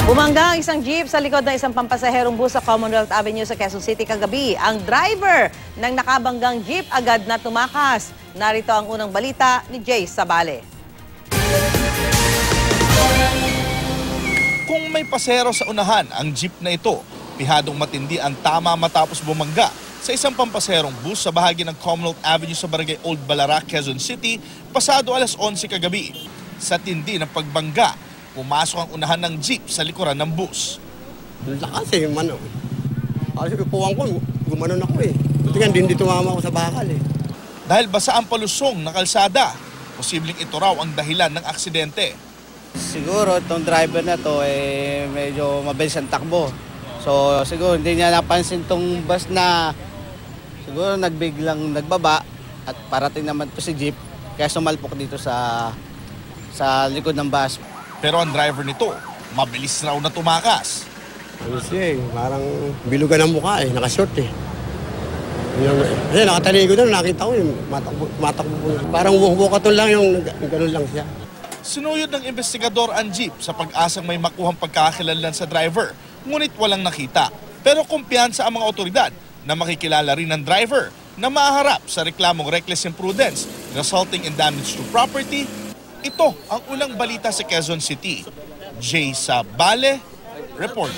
Bumangga ang isang jeep sa likod ng isang pampasaherong bus sa Commonwealth Avenue sa Quezon City kagabi. Ang driver ng nakabanggang jeep agad na tumakas. Narito ang unang balita ni Jay Sabale. Kung may pasahero sa unahan ang jeep na ito, pihadong matindi ang tama matapos bumangga sa isang pampasaherong bus sa bahagi ng Commonwealth Avenue sa Barangay Old Balara, Quezon City, pasado alas 11 kagabi. Sa tindi ng pagbangga, pumasok ang unahan ng jeep sa likuran ng bus. Lakas eh, mano. Kasi upuan ko, gumanon ako eh. Buti nga, hindi tumama ako sa bakal eh. Dahil basa ang palusong na kalsada, posibleng ito raw ang dahilan ng aksidente. Siguro itong driver na to medyo mabilis ang takbo. So siguro hindi niya napansin itong bus na siguro nagbiglang nagbaba at parating naman to si jeep kaya sumalpok dito sa likod ng bus. Pero ang driver nito, mabilis raw na tumakas. Ano siya eh, parang bilugan ang mukha eh, nakashort eh. Kasi nakataligo na, nakita ko yung matakbo po. Parang bukaton lang yung gano'n lang siya. Sinuyod ng investigador ang jeep sa pag-asang may makuhang pagkakakilanlan sa driver, ngunit walang nakita. Pero kumpiyansa ang mga otoridad na makikilala rin ng driver na maaharap sa reklamong reckless imprudence resulting in damage to property. Ito ang ulang balita sa Quezon City. Jay Sabale, report.